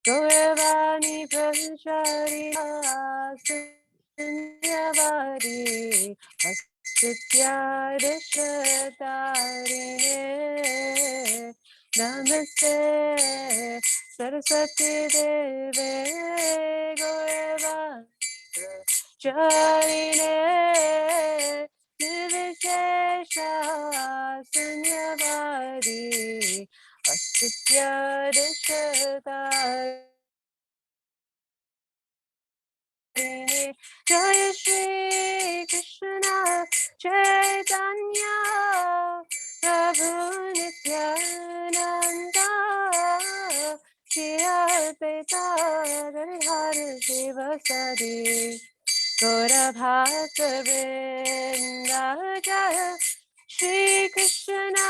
Gauravani Brahmacharya Sunyavadi Asitya Dashatarine Namaste Saraswati Deve Gauravani Brahmacharine Nivishesha Sunyavadi Asitya Dashatarine Jai Shri Krishna Chaitanya Prabhu Nityananda Shri Advaita Gadadhara Sivasadi Gaura Bhakta Vrinda Jaya Shri Krishna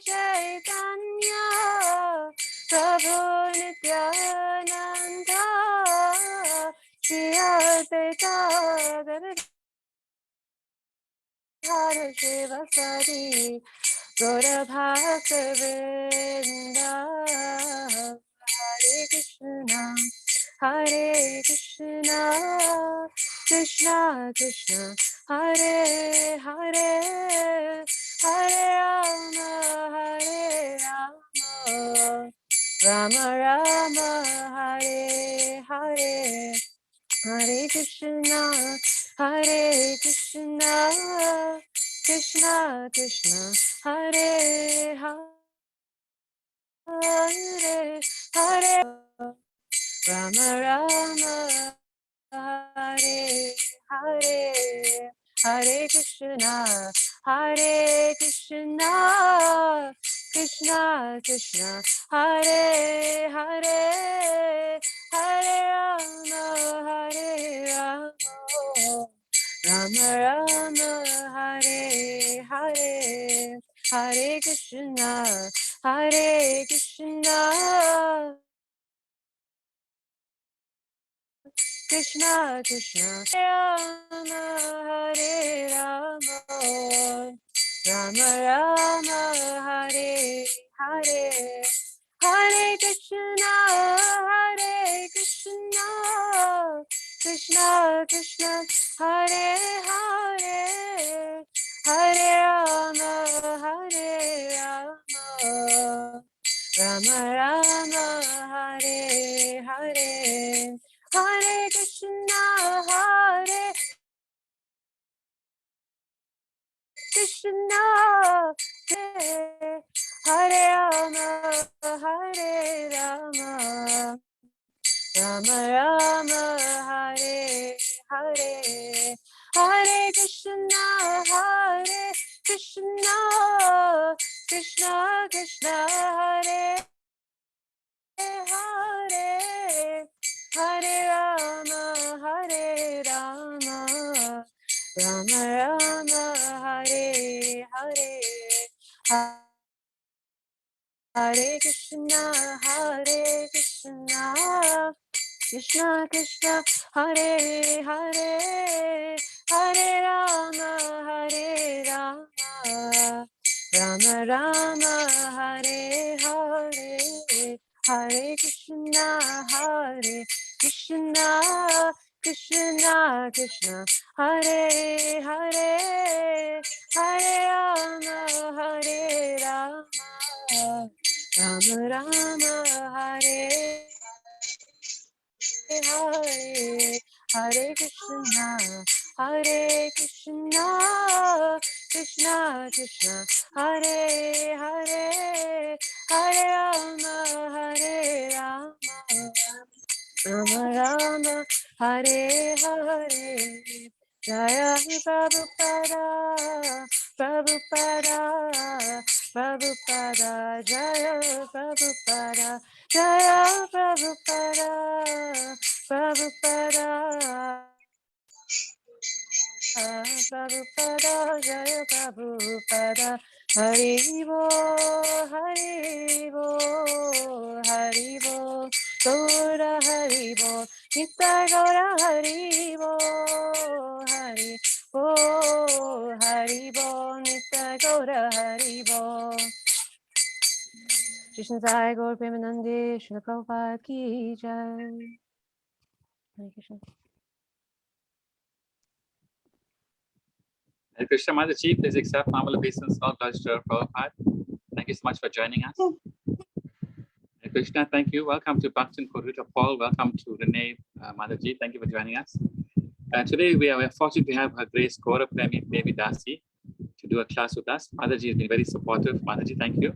Chaitanya Prabhu Nityananda Shri Advaita Gadadhara Sivasadi Gaura Bhakta Vrinda Hare Krishna Hare Krishna Krishna Krishna Hare Hare Hare Rama Hare Rama Rama Rama Hare Hare Hare Krishna Krishna Krishna Hare Hare Hare Rama Rama Hare Hare Hare Krishna Krishna Krishna Hare Hare Hare Rama Rama Rama Hare Hare Hare Krishna Krishna Krishna Rama Hare Rama Rama Rama Hare Hare Hare Krishna Krishna Krishna Hare Hare Hare Rama Rama Rama Hare Hare Hare Krishna Hare Rama Rama Rama Hare Hare Hare Krishna Krishna Krishna Hare Hare Hare Rama Rama Rama Hare Hare Hare Krishna Krishna Krishna Hare Hare Hare Rama Rama Rama Hare Hare Hare Krishna Krishna Krishna Hare Hare Hare Rama Rama Rama Hare Hare Hare Krishna Krishna Krishna Hare Hare Hare Rama Rama Rama Hare Hare Jaya Prabhupada Jaya Prabhupada Prabhupada Prabhupada Jaya Prabhupada Haribo Gaura Haribo Nitya Gaura Haribo Haribo Nitya Gaura Haribo Krishna Sai Gaur Premanande, Srila Prabhupada Ki Jai. Hare Krishna. Hare Krishna Mataji, please accept normal obeisance of Lord Prabhupada. Thank you so much for joining us. Hare Krishna, thank you. Welcome to Bhaktin Kurushetra Paul. Welcome to Renee Mataji. Thank you for joining us. Today we are fortunate to have Her Grace Gaura Premi Devi Dasi to do a class with us. Mataji has been very supportive. Mataji, thank you.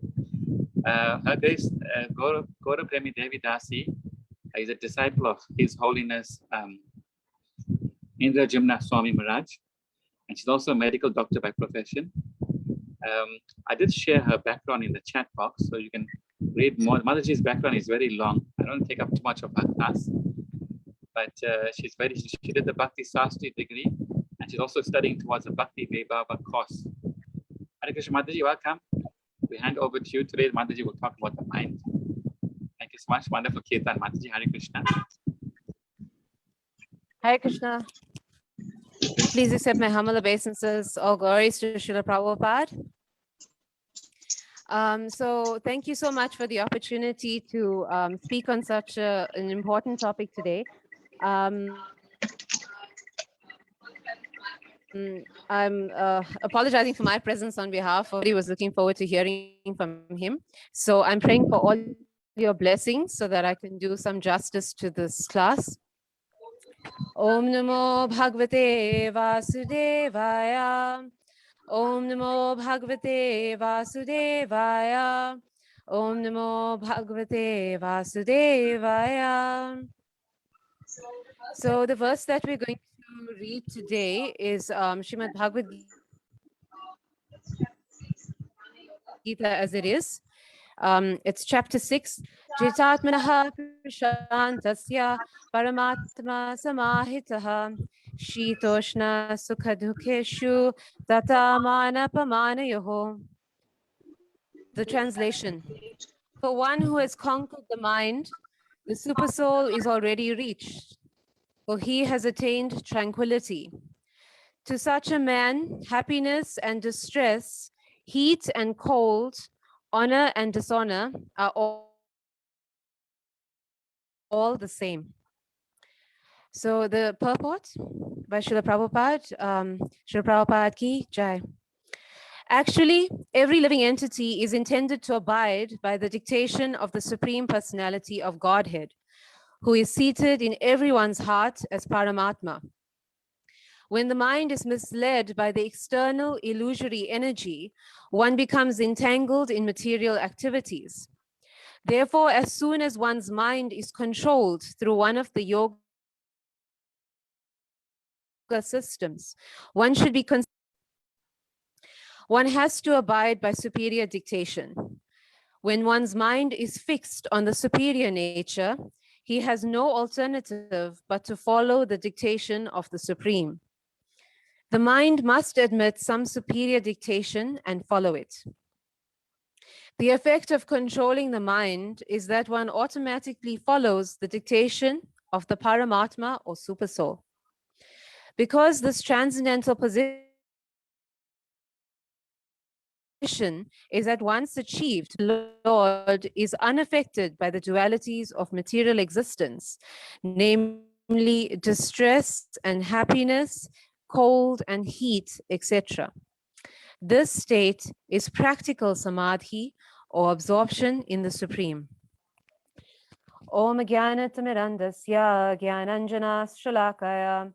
Her Grace Gaura Premi Devi Dasi is a disciple of His Holiness Indra Jimna Swami Maharaj, and she's also a medical doctor by profession. I did share her background in the chat box, so you can read more. Mataji's background is very long. I don't take up too much of her class, but she did the Bhakti Sastri degree, and she's also studying towards a Bhakti Vaibhava course. Hare Krishna Mataji, welcome. We hand over to you today. Mataji will talk about the mind. Thank you so much. Wonderful Kirtan, Mataji. Hare Krishna. Hare Krishna. Please accept my humble obeisances. All glories to Srila Prabhupada. So thank you so much for the opportunity to speak on such an important topic today. I'm apologizing for my presence on behalf of. He was looking forward to hearing from him. So I'm praying for all your blessings so that I can do some justice to this class. Om Namo Bhagavate Vasudevaya. Om Namo Bhagavate Vasudevaya. Om Namo Bhagavate Vasudevaya. So the verse that we're going to read today is Srimad Bhagavad Gita as it is. It's chapter 6. Jitatmanaha Prashantasya Paramatma Samahitaha Shitoshna Sukhadukeshu Tatamana. The translation. For one who has conquered the mind, the supersoul is already reached, for he has attained tranquility. To such a man, happiness and distress, heat and cold, honor and dishonor are all the same. So the purport by Srila Prabhupada, Srila Prabhupada Ki Jai. Actually, every living entity is intended to abide by the dictation of the Supreme Personality of Godhead, who is seated in everyone's heart as Paramatma. When the mind is misled by the external illusory energy, one becomes entangled in material activities. Therefore, as soon as one's mind is controlled through one of the yoga systems, one has to abide by superior dictation. When one's mind is fixed on the superior nature, he has no alternative but to follow the dictation of the Supreme. The mind must admit some superior dictation and follow it. The effect of controlling the mind is that one automatically follows the dictation of the Paramatma or Supersoul. Because this transcendental position is at once achieved, the Lord is unaffected by the dualities of material existence, namely distress and happiness, cold and heat, etc. This state is practical samadhi or absorption in the Supreme. Om Jnanatimirandasya Jnananjana Shalakaya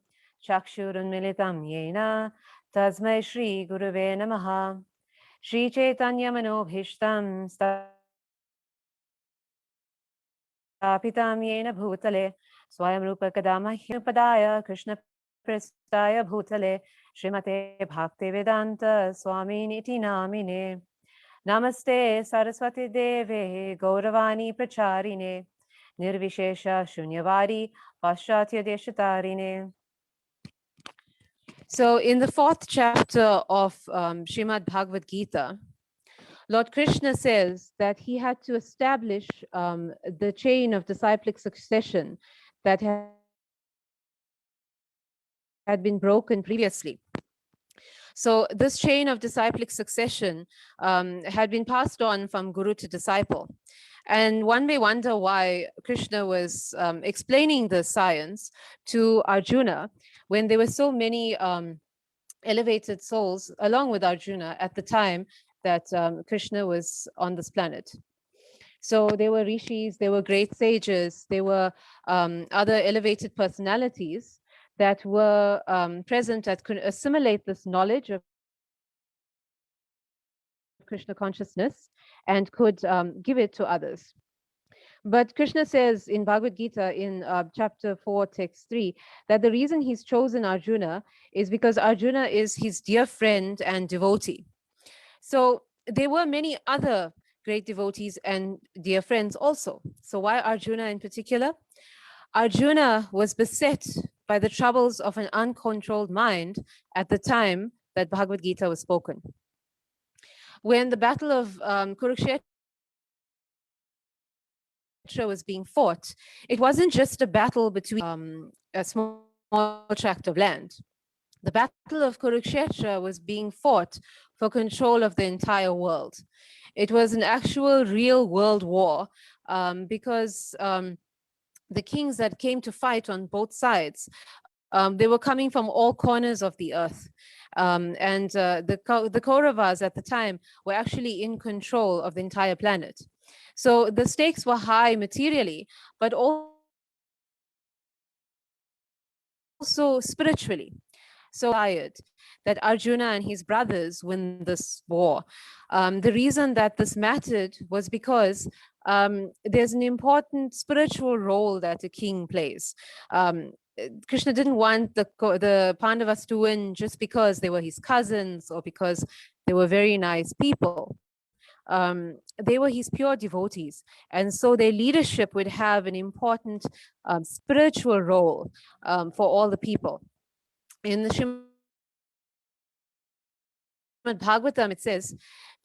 Chakshurunmilitam Yena Tasmai Shri Gurave Namaha Shri Chaitanya Manobhishtam Stapitam Yena Bhutale Swayam Rupa Kadamahyam Padaya Krishna Prestaya Bhutale Srimate Bhakti Vedanta Swami Niti Namine Namaste Saraswati Deve Gauravani Pracharine Nirvishesha Shunyavadi Paschatya Deshatarine. So in the 4th chapter of Srimad Bhagavad Gita, Lord Krishna says that he had to establish the chain of disciplic succession that had been broken previously. So this chain of disciplic succession had been passed on from guru to disciple. And one may wonder why Krishna was explaining the science to Arjuna when there were so many elevated souls along with Arjuna at the time that Krishna was on this planet. So there were rishis, there were great sages, there were other elevated personalities that were present that could assimilate this knowledge of Krishna consciousness and could give it to others. But Krishna says in Bhagavad Gita in chapter 4, text 3, that the reason he's chosen Arjuna is because Arjuna is his dear friend and devotee. So there were many other great devotees and dear friends also. So why Arjuna in particular? Arjuna was beset by the troubles of an uncontrolled mind at the time that Bhagavad Gita was spoken. When the battle of Kurushetra was being fought, it wasn't just a battle between a small tract of land. The battle of Kurushetra was being fought for control of the entire world. It was an actual real world war because the kings that came to fight on both sides, they were coming from all corners of the earth. And the Kauravas at the time were actually in control of the entire planet. So the stakes were high materially, but also spiritually. So tired that Arjuna and his brothers win this war. The reason that this mattered was because there's an important spiritual role that a king plays. Krishna didn't want the Pandavas to win just because they were his cousins or because they were very nice people. They were his pure devotees. And so their leadership would have an important spiritual role for all the people. In the Srimad Bhagavatam, it says,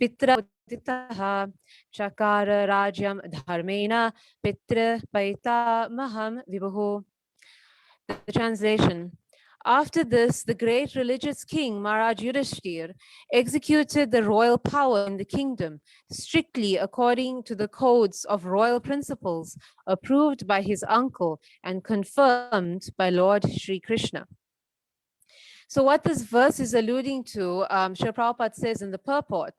Pitra uditaha chakara rajyam dharmena pitra paita maham vibhu. The translation. After this, the great religious king Maharaj Yudhishthir executed the royal power in the kingdom strictly according to the codes of royal principles approved by his uncle and confirmed by Lord Sri Krishna. So what this verse is alluding to, Srila Prabhupada says in the purport,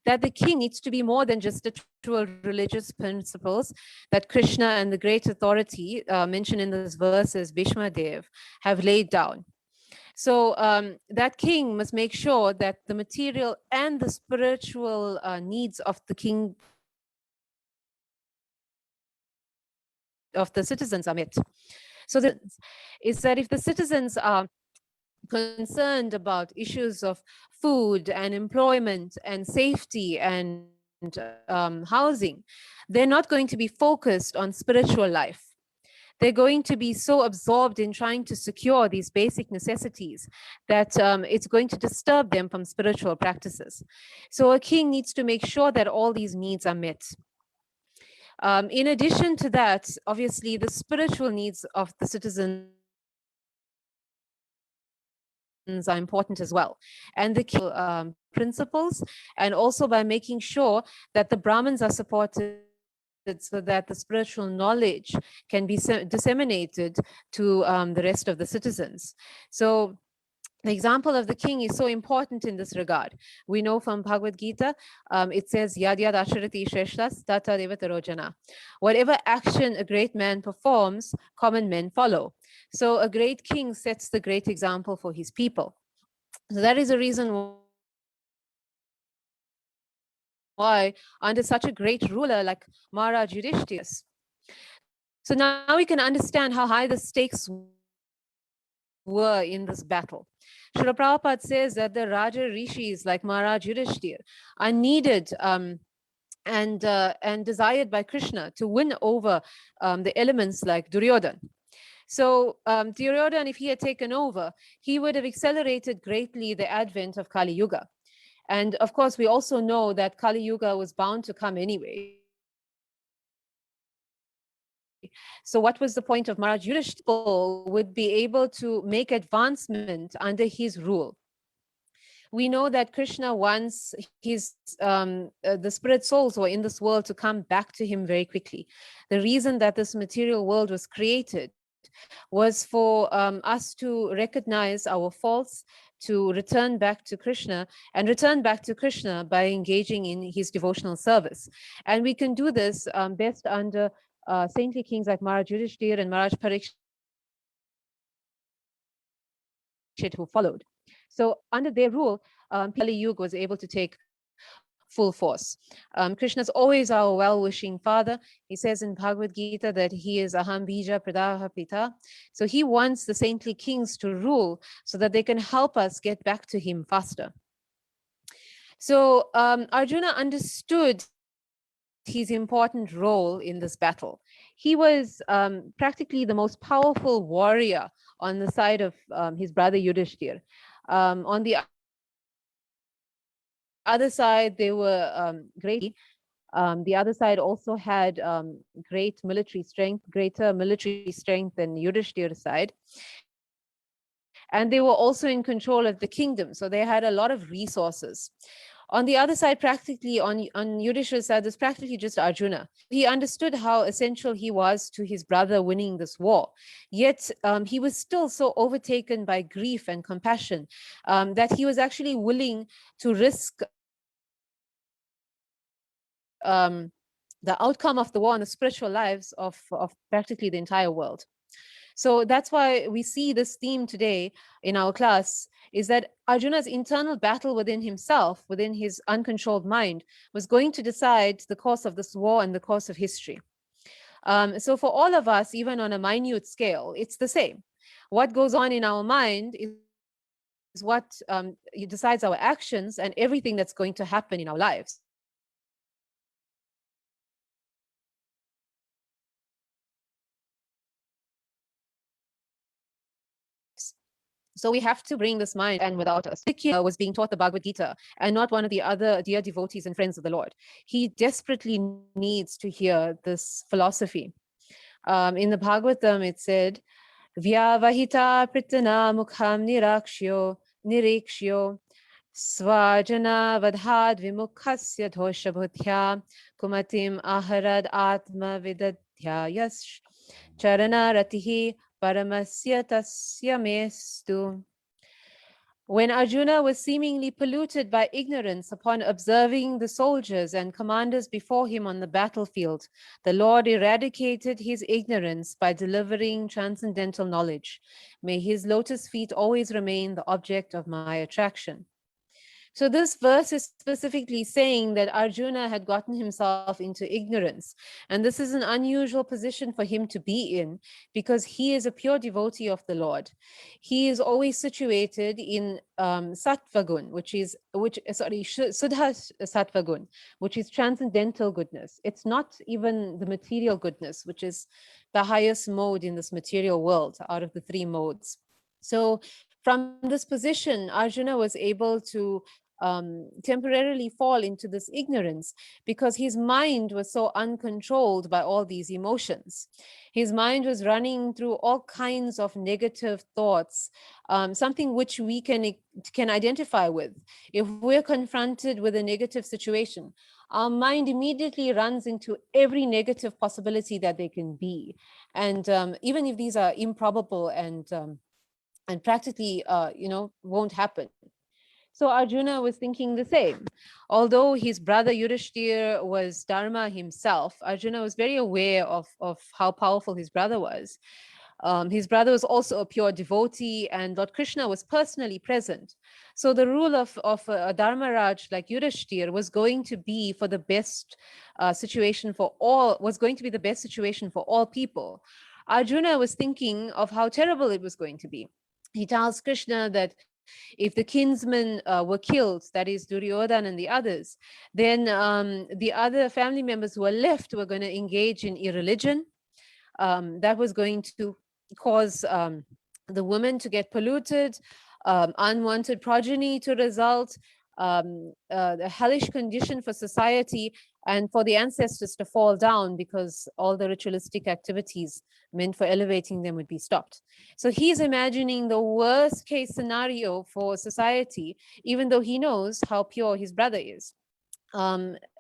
that the king needs to be more than just the actual religious principles that Krishna and the great authority mentioned in this verse as Bhishma Dev have laid down. So that king must make sure that the material and the spiritual needs of the king, of the citizens are met. So is that if the citizens are concerned about issues of food and employment and safety and housing, they're not going to be focused on spiritual life. They're going to be so absorbed in trying to secure these basic necessities that it's going to disturb them from spiritual practices. So a king needs to make sure that all these needs are met. In addition to that, obviously, the spiritual needs of the citizens are important as well. And the key principles, and also by making sure that the Brahmins are supported so that the spiritual knowledge can be disseminated to the rest of the citizens. So the example of the king is so important in this regard. We know from Bhagavad Gita, it says, Yad yad asharati shreshtas tata devataro jana. Whatever action a great man performs, common men follow. So a great king sets the great example for his people. So that is a reason why, under such a great ruler like Maharaj Yudhishthir. So now we can understand how high the stakes were in this battle. Srila Prabhupada says that the Raja Rishis like Maharaj Yudhishthir are needed and desired by Krishna to win over the elements like Duryodhan. So Duryodhan, if he had taken over, he would have accelerated greatly the advent of Kali Yuga. And of course, we also know that Kali Yuga was bound to come anyway. So what was the point of Maharaj Yudhishthira would be able to make advancement under his rule? We know that Krishna wants his the spirit souls who are in this world to come back to him very quickly. The reason that this material world was created was for us to recognize our faults, to return back to Krishna, and return back to Krishna by engaging in his devotional service. And we can do this best under saintly kings like Maharaj Yudhishthir and Maharaj Parikshit who followed. So under their rule, Kali Yuga was able to take full force. Krishna is always our well-wishing father. He says in Bhagavad Gita that he is Aham Bija Pradaha Pita. So he wants the saintly kings to rule so that they can help us get back to him faster. So Arjuna understood his important role in this battle. He was practically the most powerful warrior on the side of his brother Yudhishthir. On the other side, there were great Dasi. The other side also had great military strength, greater military strength than Yudhishthir's side. And they were also in control of the kingdom, so they had a lot of resources. On the other side, on Yudhishthir's side, there's practically just Arjuna. So he understood how essential he was to his brother winning this war. Yet he was still so overtaken by grief and compassion that he was actually willing to risk the outcome of the war on the spiritual lives of practically the entire world. So that's why we see this theme today in our class is that Arjuna's internal battle within himself, within his uncontrolled mind, was going to decide the course of this war and the course of history. So for all of us, even on a minute scale, it's the same. What goes on in our mind is what decides our actions and everything that's going to happen in our lives. So we have to bring this mind and without us. Was being taught the Bhagavad Gita and not one of the other dear devotees and friends of the Lord. He desperately needs to hear this philosophy. In the Bhagavatam, it said, Vyavahita pritana mukham nirikshyo swajana vadhad vimukhasya doshabhuthya kumatim aharad atma vidadhya yash charana ratihi paramasya tasya mestu. When Arjuna was seemingly polluted by ignorance upon observing the soldiers and commanders before him on the battlefield, the Lord eradicated his ignorance by delivering transcendental knowledge. May his lotus feet always remain the object of my attraction. So this verse is specifically saying that Arjuna had gotten himself into ignorance. And this is an unusual position for him to be in because he is a pure devotee of the Lord. He is always situated in Sattvagun, Suddha Sattvagun, which is transcendental goodness. It's not even the material goodness, which is the highest mode in this material world out of the three modes. So from this position, Arjuna was able to temporarily fall into this ignorance because his mind was so uncontrolled by all these emotions. His mind was running through all kinds of negative thoughts, something which we can identify with. If we're confronted with a negative situation, our mind immediately runs into every negative possibility that there can be. And even if these are improbable and practically, won't happen. So Arjuna was thinking the same. Although his brother Yudhishthir was Dharma himself, Arjuna was very aware of how powerful his brother was. His brother was also a pure devotee, and Lord Krishna was personally present. So the rule of a Dharmaraj like Yudhishthir was going to be for the best situation for all, was going to be the best situation for all people. Arjuna was thinking of how terrible it was going to be. He tells Krishna that if the kinsmen were killed, that is Duryodhana and the others, then the other family members who were left were going to engage in irreligion. That was going to cause the women to get polluted, unwanted progeny to result, a hellish condition for society. and for the ancestors to fall down because all the ritualistic activities meant for elevating them would be stopped. So he's imagining the worst case scenario for society, even though he knows how pure his brother is.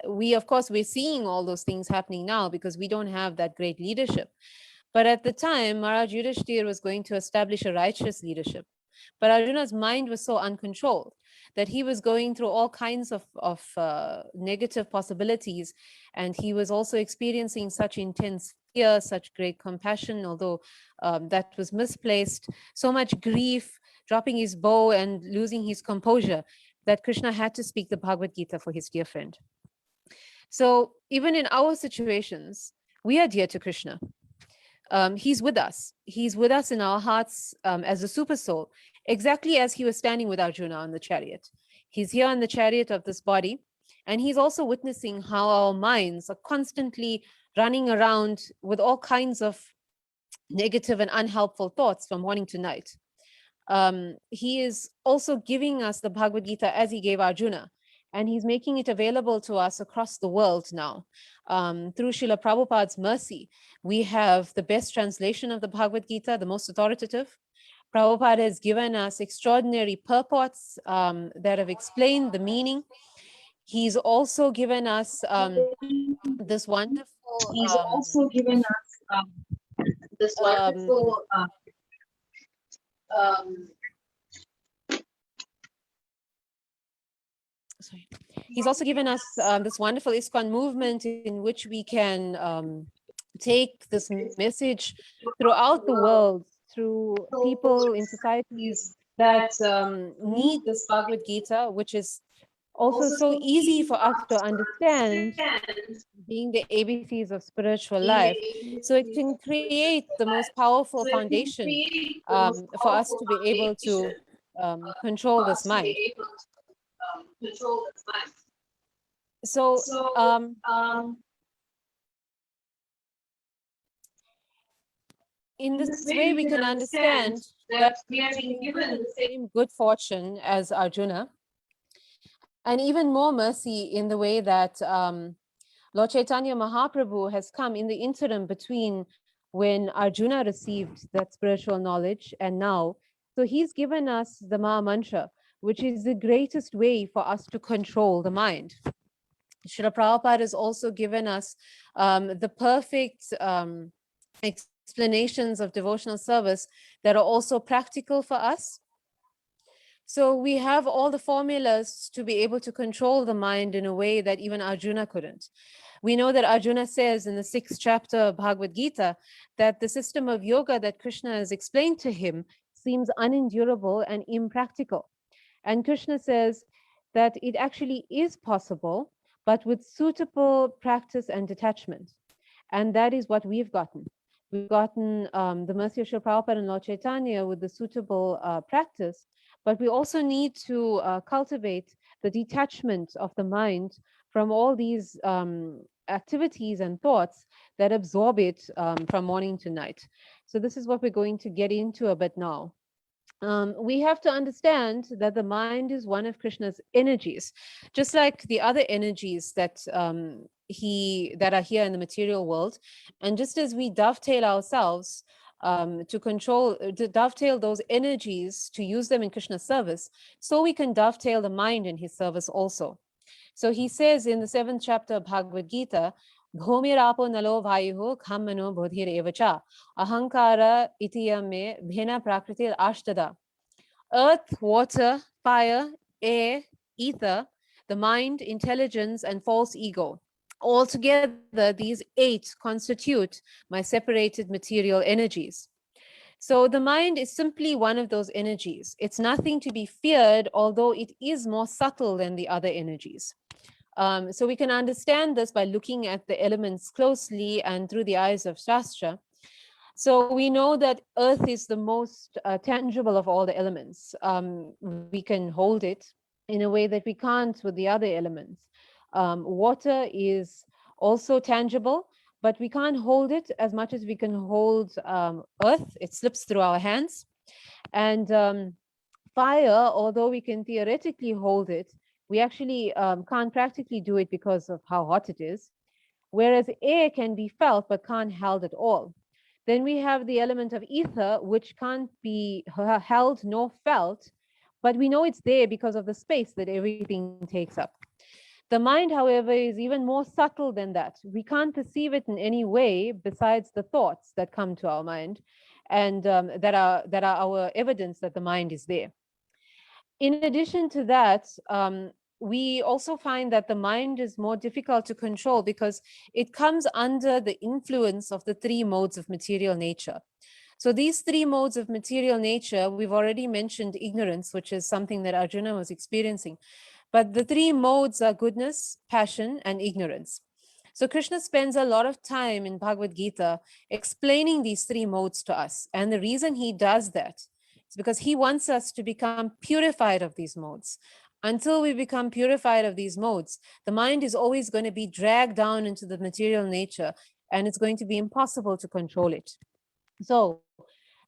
We, of course, we're seeing all those things happening now because we don't have that great leadership. But at the time, Maharaj Yudhishthir was going to establish a righteous leadership. But Arjuna's mind was so uncontrolled that he was going through all kinds of negative possibilities. And he was also experiencing such intense fear, such great compassion, although that was misplaced, so much grief, dropping his bow and losing his composure, that Krishna had to speak the Bhagavad Gita for his dear friend. So even in our situations, we are dear to Krishna. He's with us. He's with us in our hearts as a super soul, exactly as he was standing with Arjuna on the chariot. He's here on the chariot of this body, and he's also witnessing how our minds are constantly running around with all kinds of negative and unhelpful thoughts from morning to night. He is also giving us the Bhagavad Gita as he gave Arjuna, and he's making it available to us across the world now. Through Srila Prabhupada's mercy, we have the best translation of the Bhagavad Gita, the most authoritative. Prabhupada has given us extraordinary purports that have explained the meaning. He's also given us this wonderful sorry. He's also given us this wonderful ISKCON movement in which we can take this message throughout the world through people in societies that need this Bhagavad Gita, which is also so easy for us to understand, being the ABCs of spiritual life. So it can create the most powerful foundation for us to be able to control this mind. So in this way, we can understand that we are being given the same good fortune as Arjuna, and even more mercy in the way that Lord Chaitanya Mahaprabhu has come in the interim between when Arjuna received that spiritual knowledge and now. So he's given us the Maha Mantra, which is the greatest way for us to control the mind. Srila Prabhupada has also given us the perfect explanations of devotional service that are also practical for us. So we have all the formulas to be able to control the mind in a way that even Arjuna couldn't. We know that Arjuna says in the 6th chapter of Bhagavad Gita that the system of yoga that Krishna has explained to him seems unendurable and impractical. And Krishna says that it actually is possible, but with suitable practice and detachment. And that is what we've gotten. We've gotten the mercy of Srila Prabhupada and Lord Chaitanya with the suitable practice, but we also need to cultivate the detachment of the mind from all these activities and thoughts that absorb it from morning to night. So this is what we're going to get into a bit now. We have to understand that the mind is one of Krishna's energies, just like the other energies that that are here in the material world. And just as we dovetail ourselves to dovetail those energies to use them in Krishna's service, so we can dovetail the mind in his service also. So he says in the 7th chapter of Bhagavad Gita, Bhomirapo nalo vayuho khammano bodhir evacha ahankara itiyame bhena prakritir ashtada. Earth, water, fire, air, ether, the mind, intelligence, and false ego. Altogether, these 8 constitute my separated material energies. So the mind is simply one of those energies. It's nothing to be feared, although it is more subtle than the other energies. So we can understand this by looking at the elements closely and through the eyes of Shastra. So we know that earth is the most tangible of all the elements. We can hold it in a way that we can't with the other elements. Water is also tangible, but we can't hold it as much as we can hold earth. It slips through our hands. And fire, although we can theoretically hold it, We actually can't practically do it because of how hot it is, whereas air can be felt but can't held at all. Then we have the element of ether, which can't be held nor felt, but we know it's there because of the space that everything takes up. The mind, however, is even more subtle than that. We can't perceive it in any way besides the thoughts that come to our mind, and that are our evidence that the mind is there. In addition to that, we also find that the mind is more difficult to control because it comes under the influence of the three modes of material nature. So these three modes of material nature, we've already mentioned ignorance, which is something that Arjuna was experiencing. But the three modes are goodness, passion, and ignorance. So Krishna spends a lot of time in Bhagavad Gita explaining these three modes to us. And the reason he does that is because he wants us to become purified of these modes. Until we become purified of these modes, the mind is always going to be dragged down into the material nature, and it's going to be impossible to control it. So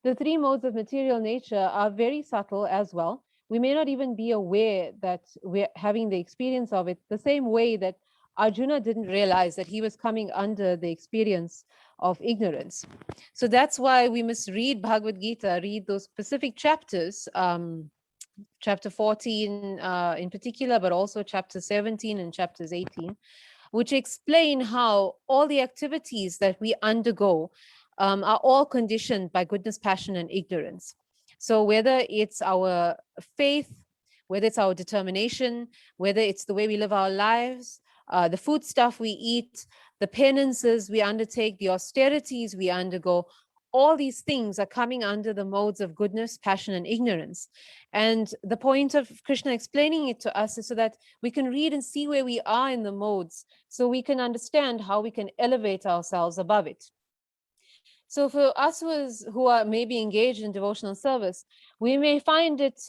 the three modes of material nature are very subtle as well. We may not even be aware that we're having the experience of it, the same way that Arjuna didn't realize that he was coming under the experience of ignorance. So that's why we must read Bhagavad Gita, read those specific chapters, chapter 14 in particular, but also chapter 17 and chapters 18, which explain how all the activities that we undergo are all conditioned by goodness, passion, and ignorance. So whether it's our faith, whether it's our determination, whether it's the way we live our lives, the food stuff we eat, the penances we undertake, the austerities we undergo, all these things are coming under the modes of goodness, passion, and ignorance. And the point of Krishna explaining it to us is so that we can read and see where we are in the modes, so we can understand how we can elevate ourselves above it. So for us who are maybe engaged in devotional service, we may find it,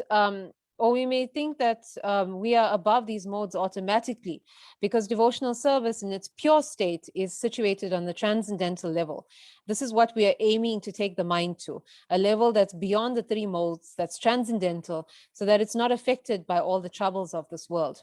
or we may think that we are above these modes automatically, because devotional service in its pure state is situated on the transcendental level. This is what we are aiming to take the mind to, a level that's beyond the three modes, that's transcendental, so that it's not affected by all the troubles of this world.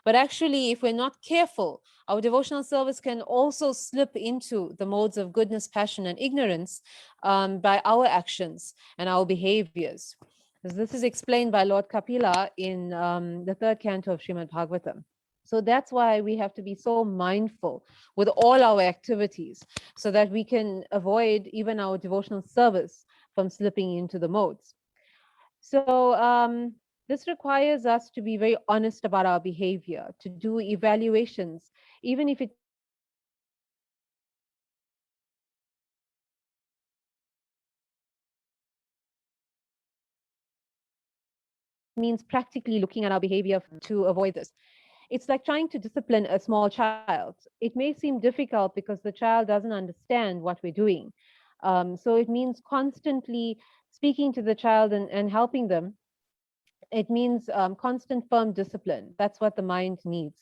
But actually, if we're not careful, our devotional service can also slip into the modes of goodness, passion, and ignorance by our actions and our behaviors. This is explained by Lord Kapila in the third canto of Srimad Bhagavatam. So that's why we have to be so mindful with all our activities, so that we can avoid even our devotional service from slipping into the modes. So this requires us to be very honest about our behavior, to do evaluations, even if it means practically looking at our behavior from the standpoint of to avoid this. It's like trying to discipline a small child. It may seem difficult because the child doesn't understand what we're doing. So it means constantly speaking to the child and helping them. It means constant firm discipline. That's what the mind needs.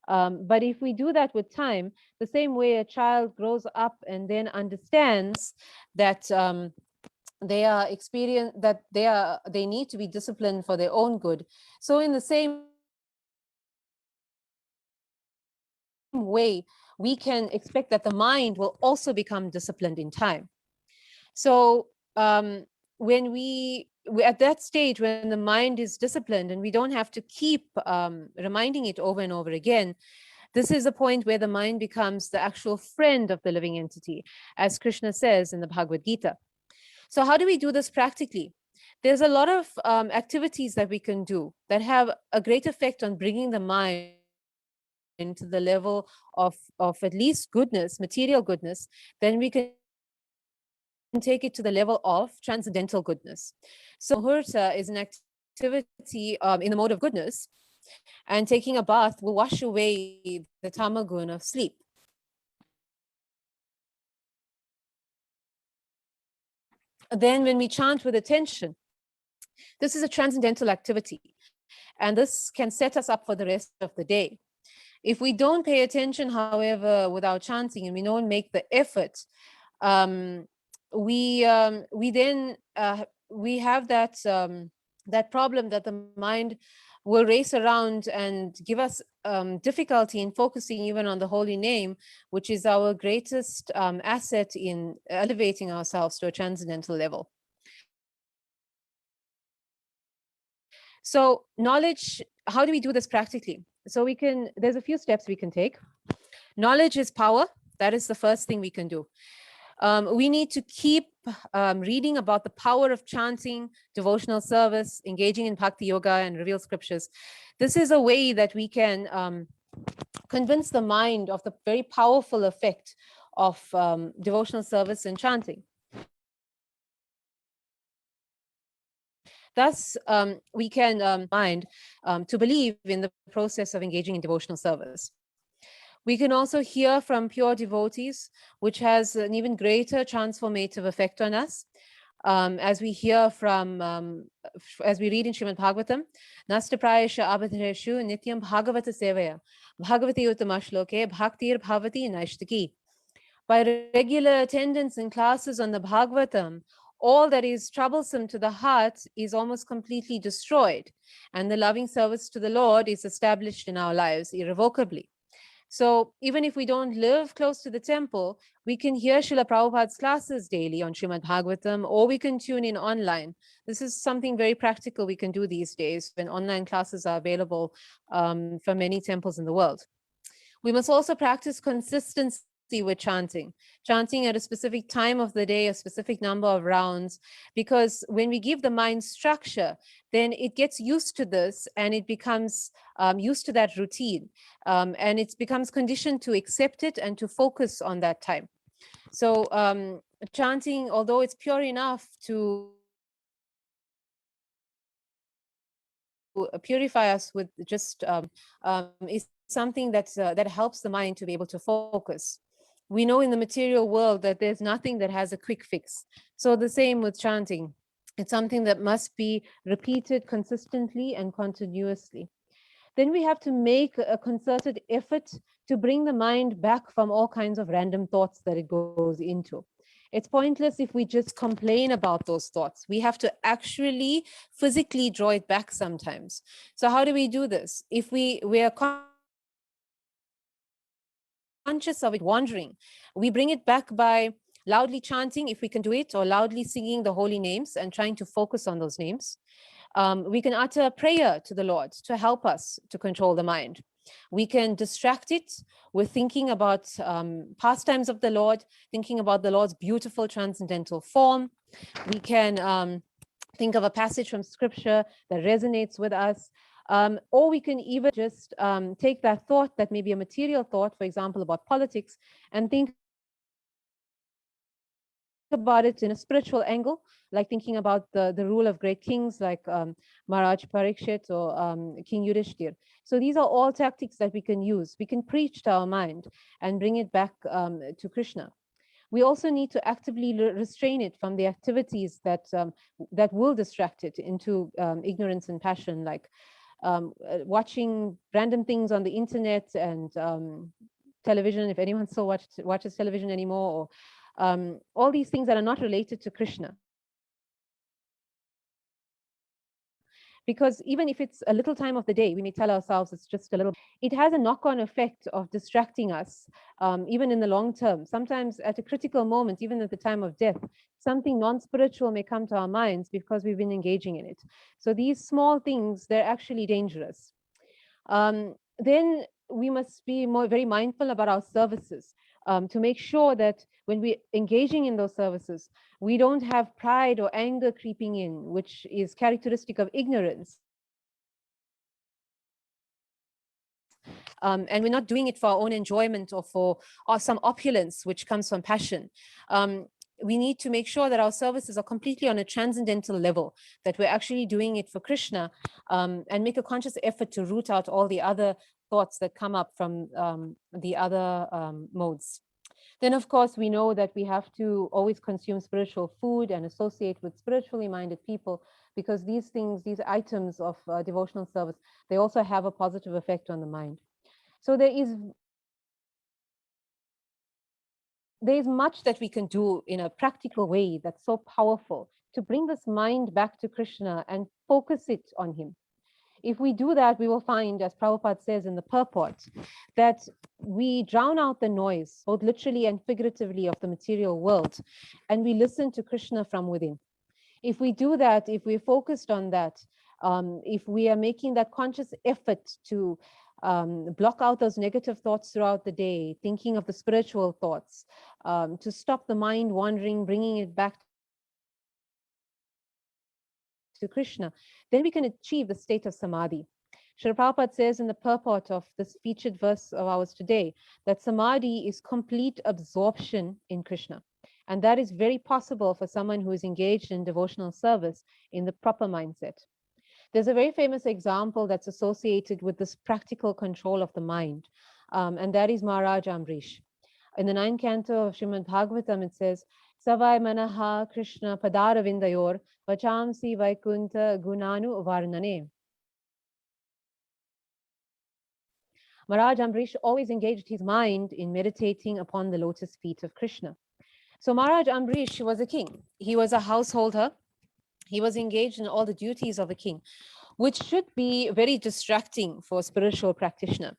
But if we do that with time, the same way a child grows up and then understands that they are experience that they need to be disciplined for their own good. So in the same way, we can expect that the mind will also become disciplined in time. So when we at that stage, when the mind is disciplined and we don't have to keep reminding it over and over again, this is a point where the mind becomes the actual friend of the living entity, as Krishna says in the Bhagavad Gita. So how do we do this practically? There's a lot of activities that we can do that have a great effect on bringing the mind to the level of at least goodness, material goodness. Then we can take it to the level of transcendental goodness. So taking muhurta is an activity in the mode of goodness, and taking a bath will wash away the tamagun of sleep. Then when we chant with attention, this is a transcendental activity, and this can set us up for the rest of the day. If we don't pay attention, however, without chanting, and we don't make the effort, um, we then we have that that problem that the mind will race around and give us difficulty in focusing even on the holy name, which is our greatest asset in elevating ourselves to a transcendental level. So knowledge, how do we do this practically? So there's a few steps we can take. Knowledge is power. That is the first thing we can do. We need to keep reading about the power of chanting, devotional service, engaging in bhakti yoga and revealed scriptures. This is a way that we can convince the mind of the very powerful effect of devotional service and chanting. Thus, we can mind to believe in the process of engaging in devotional service. We can also hear from pure devotees, which has an even greater transformative effect on us. As we hear as we read in Srimad Bhagavatam, Nasta Prayasha Abhadreshu Nityam Bhagavata Sevaya, Bhagavati Uttamashloke, Bhaktir Bhavati Naishtaki. By regular attendance in classes on the Bhagavatam, all that is troublesome to the heart is almost completely destroyed, and the loving service to the Lord is established in our lives irrevocably. So even if we don't live close to the temple, we can hear Srila Prabhupada's classes daily on Srimad Bhagavatam, or we can tune in online. This is something very practical we can do these days when online classes are available for many temples in the world. We must also practice consistency with chanting at a specific time of the day, a specific number of rounds, because when we give the mind structure, then it gets used to this and it becomes used to that routine, and it becomes conditioned to accept it and to focus on that time. So chanting, although it's pure enough to purify us with just is something that helps the mind to be able to focus. We know in the material world that there's nothing that has a quick fix. So the same with chanting. It's something that must be repeated consistently and continuously. Then we have to make a concerted effort to bring the mind back from all kinds of random thoughts that it goes into. It's pointless if we just complain about those thoughts. We have to actually physically draw it back sometimes. So how do we do this? If we are conscious of it wandering, we bring it back by loudly chanting, if we can do it, or loudly singing the holy names and trying to focus on those names. We can utter a prayer to the Lord to help us to control the mind. We can distract it with thinking about pastimes of the Lord, thinking about the Lord's beautiful transcendental form. We can think of a passage from scripture that resonates with us. Or we can even just take that thought that may be a material thought, for example, about politics, and think about it in a spiritual angle, like thinking about the rule of great kings like Maharaj Parikshit or King Yudhishthir. So these are all tactics that we can use. We can preach to our mind and bring it back to Krishna. We also need to actively restrain it from the activities that will distract it into ignorance and passion, like watching random things on the internet and television, if anyone still watches television anymore, or all these things that are not related to Krishna. Because even if it's a little time of the day, we may tell ourselves it's just a little, it has a knock-on effect of distracting us, even in the long term. Sometimes at a critical moment, even at the time of death, something non-spiritual may come to our minds because we've been engaging in it. So these small things, they're actually dangerous. Then we must be very mindful about our services, to make sure that when we're engaging in those services, we don't have pride or anger creeping in, which is characteristic of ignorance. And we're not doing it for our own enjoyment or some opulence, which comes from passion. We need to make sure that our services are completely on a transcendental level, that we're actually doing it for Krishna, and make a conscious effort to root out all the other thoughts that come up from the other modes. Then, of course, we know that we have to always consume spiritual food and associate with spiritually minded people, because these things, these items of devotional service, they also have a positive effect on the mind. So there is much that we can do in a practical way that's so powerful to bring this mind back to Krishna and focus it on him. If we do that, we will find, as Prabhupada says in the purport, that we drown out the noise, both literally and figuratively, of the material world, and we listen to Krishna from within. If we do that, if we're focused on that, if we are making that conscious effort to block out those negative thoughts throughout the day, thinking of the spiritual thoughts, to stop the mind wandering, bringing it back to Krishna, then we can achieve the state of samadhi. Srila Prabhupada says in the purport of this featured verse of ours today that samadhi is complete absorption in Krishna. And that is very possible for someone who is engaged in devotional service in the proper mindset. There's a very famous example that's associated with this practical control of the mind, and that is Maharaj Amrish. In the ninth canto of Srimad Bhagavatam, it says, Savai Manaha Krishna Padaravindayor Vachamsi Vaikunta Gunanu Varnane. Maharaj Amrish always engaged his mind in meditating upon the lotus feet of Krishna. So Maharaj Amrish was a king. He was a householder. He was engaged in all the duties of a king, which should be very distracting for a spiritual practitioner.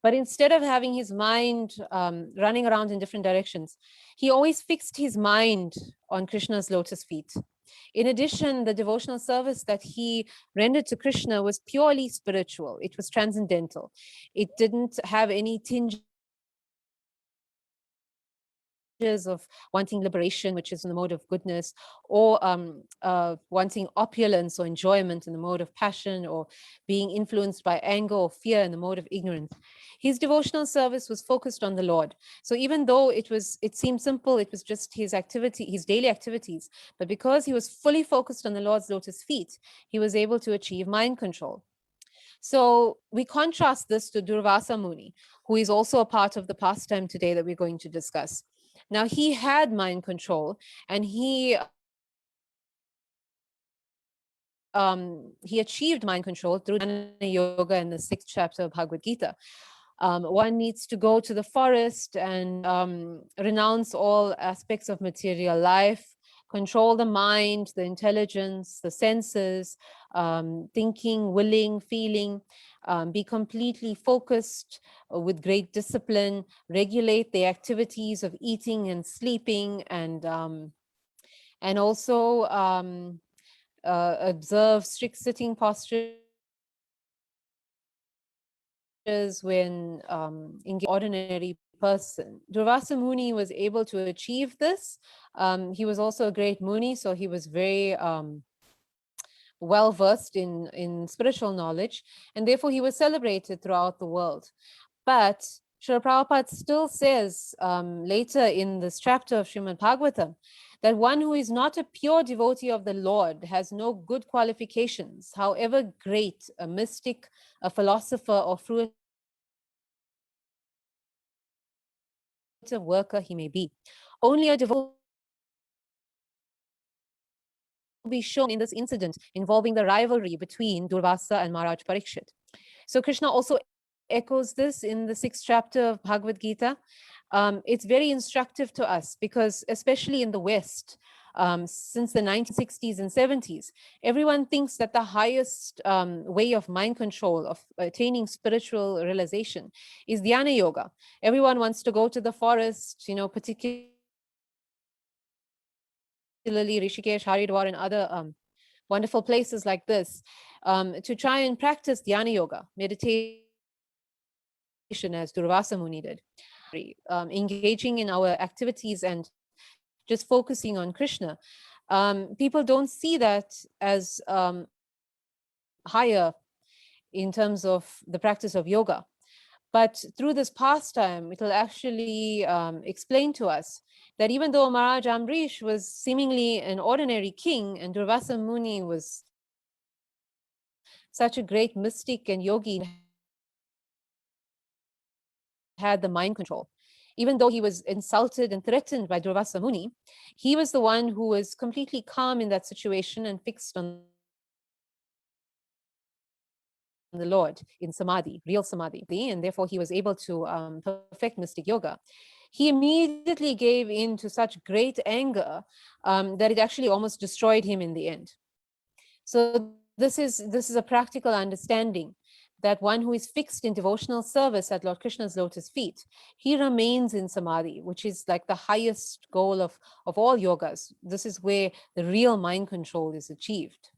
But instead of having his mind running around in different directions, he always fixed his mind on Krishna's lotus feet. In addition, the devotional service that he rendered to Krishna was purely spiritual. It was transcendental. It didn't have any tinges of wanting liberation, which is in the mode of goodness, or wanting opulence or enjoyment in the mode of passion, or being influenced by anger or fear in the mode of ignorance. His devotional service was focused on the Lord. So even though it seemed simple, it was just his activity, his daily activities, but because he was fully focused on the Lord's lotus feet, he was able to achieve mind control. So we contrast this to Durvasa Muni, who is also a part of the pastime today that we're going to discuss. Now, he had mind control, and he achieved mind control through Jnana Yoga in the 6th chapter of Bhagavad Gita. One needs to go to the forest and renounce all aspects of material life, control the mind, the intelligence, the senses, thinking, willing, feeling, be completely focused with great discipline, regulate the activities of eating and sleeping, and also observe strict sitting postures when engaged ordinary person. Durvasa Muni was able to achieve this. He was also a great Muni, so he was very well versed in spiritual knowledge, and therefore he was celebrated throughout the world. But Srila Prabhupada still says later in this chapter of Srimad Bhagavatam that one who is not a pure devotee of the Lord has no good qualifications, however great a mystic, a philosopher, or fruitive worker he may be. Only a devotee will be shown in this incident involving the rivalry between Durvasa and Maharaj Parikshit. So Krishna also echoes this in the 6th chapter of Bhagavad Gita. It's very instructive to us because, especially in the West, since the 1960s and 70s, everyone thinks that the highest way of mind control, of attaining spiritual realization, is dhyana yoga. Everyone wants to go to the forest, particularly Rishikesh, Haridwar, and other wonderful places like this, to try and practice dhyana yoga, meditation, as Durvasa Muni did. Engaging in our activities and just focusing on Krishna, people don't see that as higher in terms of the practice of yoga. But through this pastime, it will actually explain to us that even though Maharaj Amrish was seemingly an ordinary king and Durvasa Muni was such a great mystic and yogi, had the mind control. Even though he was insulted and threatened by Durvasa Muni, he was the one who was completely calm in that situation and fixed on the Lord in samadhi, real samadhi, and therefore he was able to perfect mystic yoga. He immediately gave in to such great anger that it actually almost destroyed him in the end. So this is a practical understanding that one who is fixed in devotional service at Lord Krishna's lotus feet, he remains in samadhi, which is like the highest goal of all yogas. This is where the real mind control is achieved.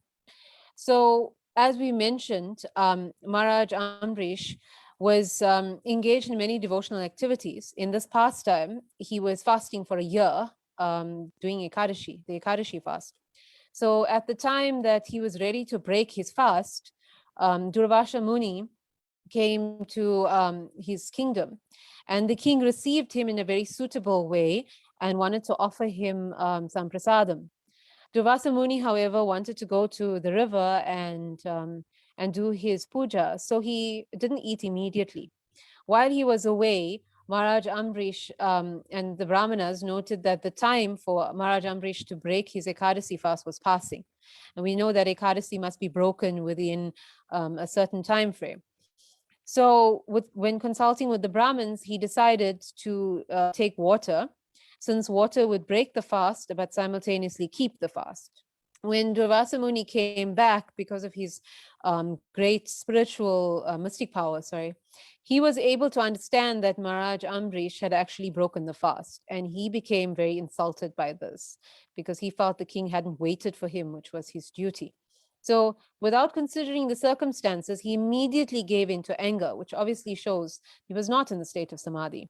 So, as we mentioned, Maharaj Amrish was engaged in many devotional activities. In this pastime, he was fasting for a year, doing Ekadashi, the Ekadashi fast. So, at the time that he was ready to break his fast, Durvasha Muni came to his kingdom, and the king received him in a very suitable way and wanted to offer him some prasadam. Durvasa Muni, however, wanted to go to the river and do his puja, so he didn't eat immediately. While he was away, Maharaj Amrish and the Brahmanas noted that the time for Maharaj Amrish to break his Ekadasi fast was passing. And we know that Ekadasi must be broken within a certain time frame. So when consulting with the Brahmins, he decided to take water, since water would break the fast, but simultaneously keep the fast. When Durvasa Muni came back because of his great spiritual mystic power, he was able to understand that Maharaj Amrish had actually broken the fast, and he became very insulted by this because he felt the king hadn't waited for him, which was his duty. So, without considering the circumstances, he immediately gave in to anger, which obviously shows he was not in the state of samadhi.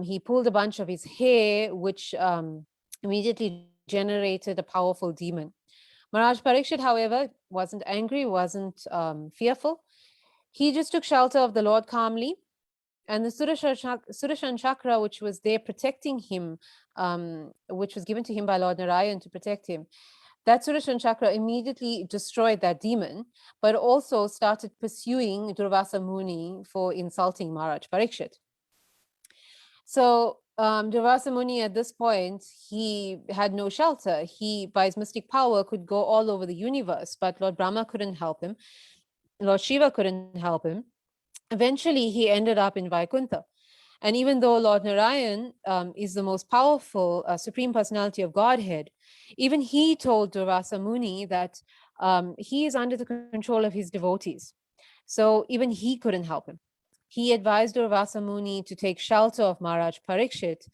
He pulled a bunch of his hair, which immediately generated a powerful demon. Maharaj Parikshit, however, wasn't angry, wasn't fearful. He just took shelter of the Lord calmly. And the Sudarshan Chakra, which was there protecting him, which was given to him by Lord Narayan to protect him, that Sudarshan Chakra immediately destroyed that demon, but also started pursuing Durvasa Muni for insulting Maharaj Parikshit. So Durvasa Muni at this point, he had no shelter. He, by his mystic power, could go all over the universe, but Lord Brahma couldn't help him. Lord Shiva couldn't help him. Eventually, he ended up in Vaikuntha. And even though Lord Narayan is the most powerful Supreme Personality of Godhead, even he told Durvasa Muni that he is under the control of his devotees. So even he couldn't help him. He advised Durvasa Muni to take shelter of Maharaj Parikshit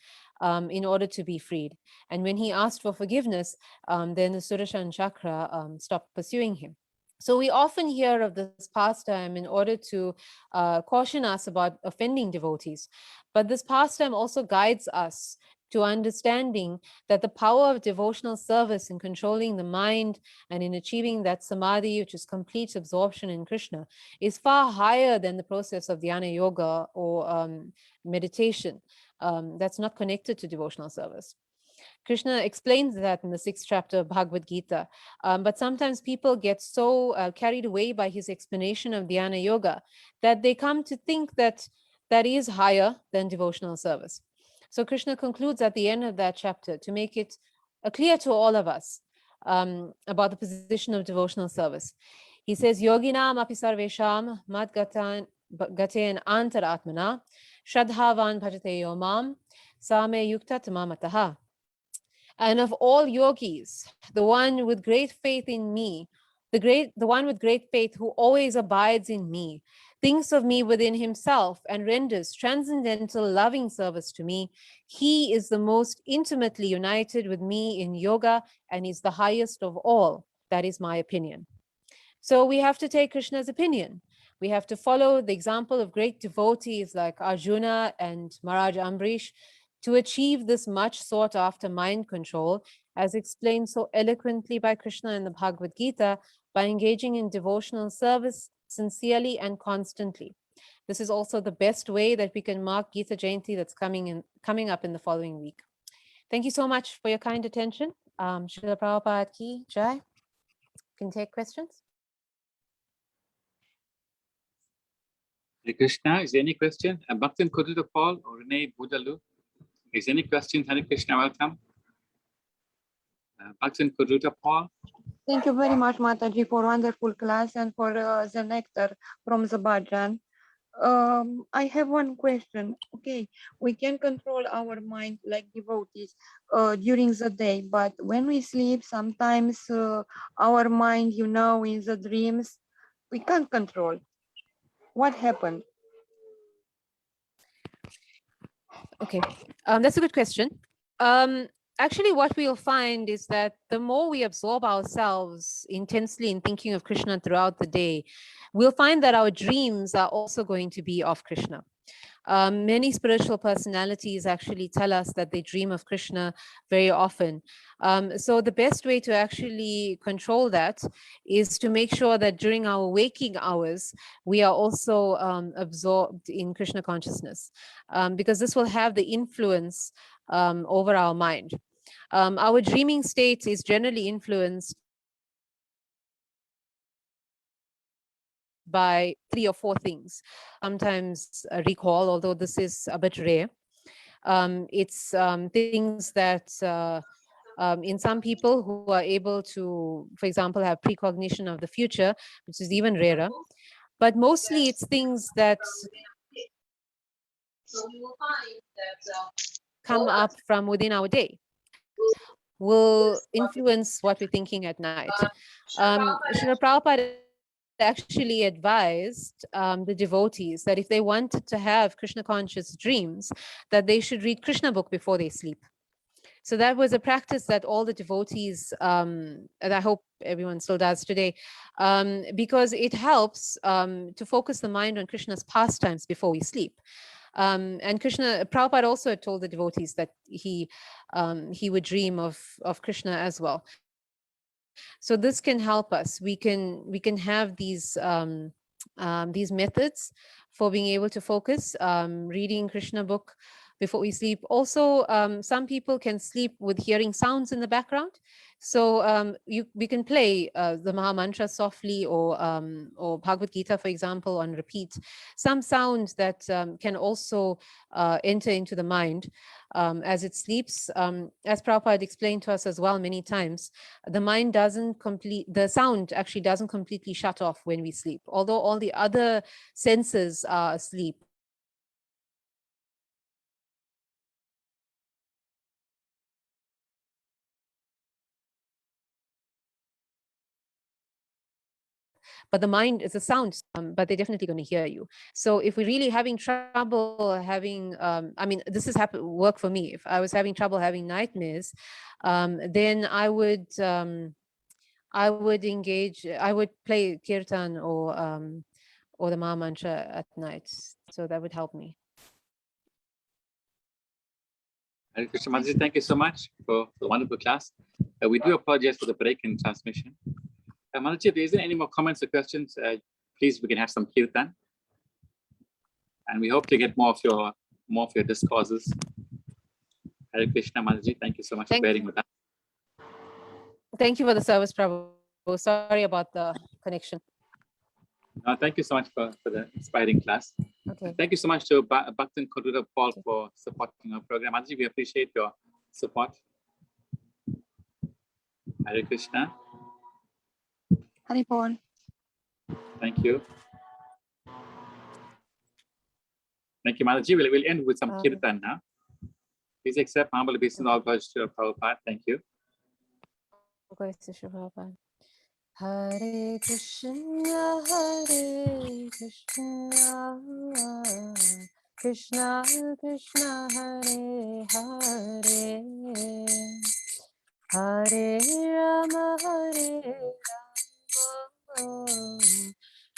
in order to be freed. And when he asked for forgiveness, then the Sudarshan Chakra stopped pursuing him. So we often hear of this pastime in order to caution us about offending devotees. But this pastime also guides us to understanding that the power of devotional service in controlling the mind and in achieving that samadhi, which is complete absorption in Krishna, is far higher than the process of dhyana yoga or meditation that's not connected to devotional service. Krishna explains that in the 6th chapter of Bhagavad Gita. But sometimes people get so carried away by his explanation of dhyana yoga that they come to think that that is higher than devotional service. So Krishna concludes at the end of that chapter to make it clear to all of us about the position of devotional service. He says, Yoginam api sarvesham mad gaten antaratmana shradhavan bhajate yomam same yukta tamamataha. And of all yogis, the one with great faith in me, the one with great faith who always abides in me, thinks of me within himself and renders transcendental loving service to me, he is the most intimately united with me in yoga and is the highest of all. That is my opinion. So we have to take Krishna's opinion. We have to follow the example of great devotees like Arjuna and Maharaj Ambrish to achieve this much sought after mind control, as explained so eloquently by Krishna in the Bhagavad Gita, by engaging in devotional service sincerely and constantly. This is also the best way that we can mark Gita Jayanti that's coming up in the following week. Thank you so much for your kind attention. Srila Prabhupada Ki Jai. Can take questions. Hare Krishna, is there any question? Bhaktin Kuduta Paul or Renee Budalu? Is there any questions? Hare Krishna, welcome. Bhaktin Kuduta Paul. Thank you very much, Mataji, for wonderful class and for the nectar from the bhajan. I have one question. Okay, we can control our mind like devotees during the day, but when we sleep, sometimes our mind, in the dreams, we can't control. What happened? Okay, that's a good question. Um, Actually, what we'll find is that the more we absorb ourselves intensely in thinking of Krishna throughout the day, we'll find that our dreams are also going to be of Krishna. Many spiritual personalities actually tell us that they dream of Krishna very often. So, the best way to actually control that is to make sure that during our waking hours, we are also absorbed in Krishna consciousness, because this will have the influence over our mind. Our dreaming state is generally influenced by three or four things. Sometimes recall, although this is a bit rare. It's things that in some people who are able to, for example, have precognition of the future, which is even rarer. But mostly it's things that come up from within our day, will influence what we're thinking at night. Srila Prabhupada actually advised the devotees that if they wanted to have Krishna conscious dreams, that they should read Krishna book before they sleep. So that was a practice that all the devotees, and I hope everyone still does today, because it helps to focus the mind on Krishna's pastimes before we sleep. And Prabhupada also had told the devotees that he would dream of Krishna as well. So this can help us. We can have these methods for being able to focus, reading Krishna book before we sleep. Also, some people can sleep with hearing sounds in the background. So we can play the Maha Mantra softly, or Bhagavad Gita, for example, on repeat. Some sounds that can also enter into the mind as it sleeps. As Prabhupada explained to us as well many times, the sound actually doesn't completely shut off when we sleep. Although all the other senses are asleep, the mind doesn't completely shut off when we sleep. But the mind is a sound, but they're definitely going to hear you. So if we're really having trouble having, this has happened work for me. If I was having trouble having nightmares, then I would engage. I would play kirtan or the Maha Mantra at night. So that would help me. Hare Krishna Mataji, thank you so much for the wonderful class. We do apologize for the break in transmission. Mataji, if there isn't any more comments or questions, please, we can have some kirtan. And we hope to get more of your discourses. Hare Krishna Mataji, thank you so much for bearing with us. Thank you for the service, Prabhu. Sorry about the connection. Thank you so much for the inspiring class. Okay. Thank you so much to Bhaktan Kurushetra Paul for supporting our program. Mataji, we appreciate your support. Hare Krishna. Hari Paul. Thank you. Thank you, Mataji. We'll end with some kirtan now. Please accept humble obeisance, all glories to Prabhupada. Thank you. Hare Krishna, Krishna Krishna, Hare Hare, Hare Rama,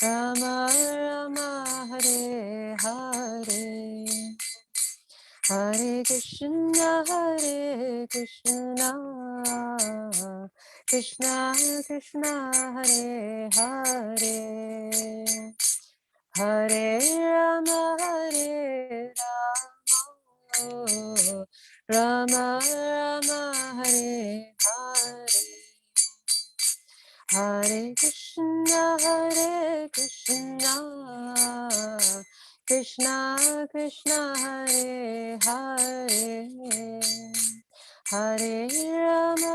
Rama Rama, Hare Hare. Hare Krishna, Krishna Krishna, Hare Hare, Hare Rama, Rama Rama, Hare Hare. Hare Krishna, Krishna Krishna, Hare Hare, Hare Rama,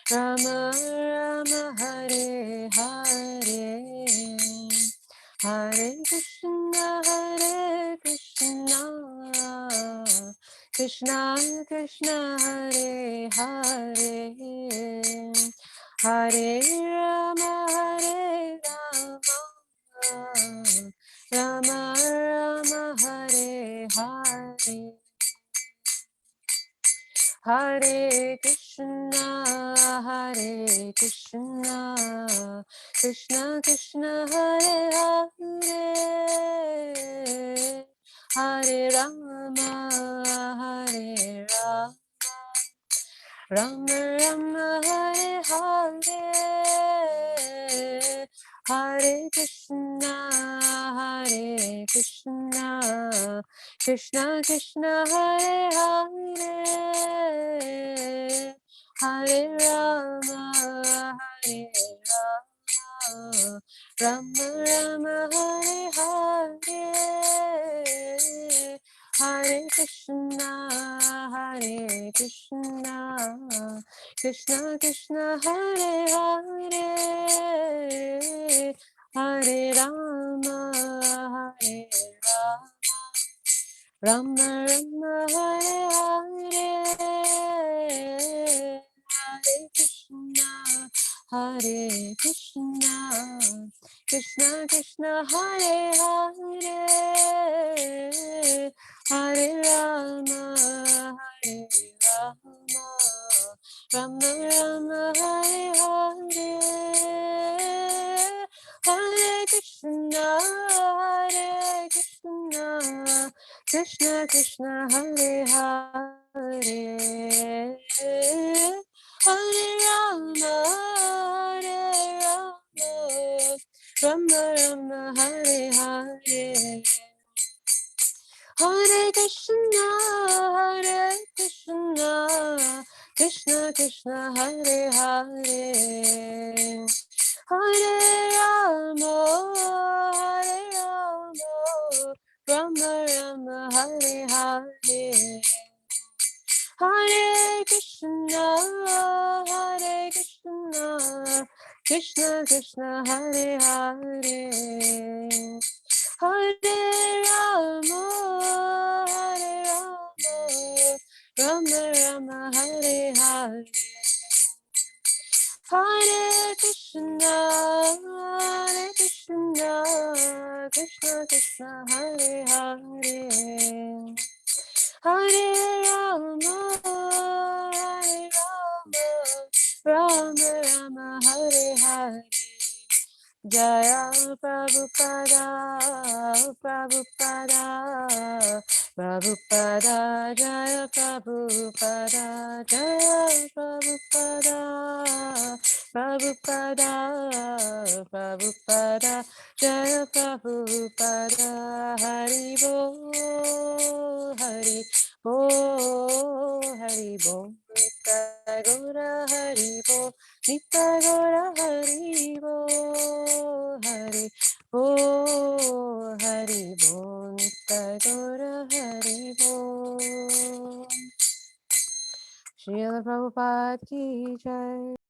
Rama Rama, Hare Hare. Krishna Krishna Hare Hare Hare Rama Hare Rama Rama Rama Hare Hare Hare Krishna Krishna Krishna Hare Hare Hare Rama Hare Rama Rama Rama Hare Hare Hare Krishna Krishna Krishna Hare Hare Hare Rama Hare Rama Rama Rama Hare Hare Hare Krishna Krishna Krishna Hare Hare Hare Rama Hare Rama Rama Hare Hare Hare Krishna Krishna Krishna Hare Hare Hare Rama Rama Rama Hare Hare Hare Krishna Krishna Krishna Hare Hare Hare Rama Rama Rama Hare Hare Hare Krishna Krishna Hare Hare Hare Rama Rama Hare Hare Hare Krishna Krishna Krishna Hare Hare Hare Rama Rama Hare Hare Hare Krishna Krishna Krishna Hare Hare Hare Rama Rama Hare Hare Jaya Prabhupada Prabhupada Prabhupada Jaya Prabhupada Jaya Prabhupada Prabhupada Prabhupada Jaya Prabhupada Hari Bo Hari Bo Hari Bo Nitya Gaura Hari Bo Nitya Gaura Hari Bo Hari Bo Hari Bo Nitya Gaura Hari Bo Srila Prabhupada ki jai.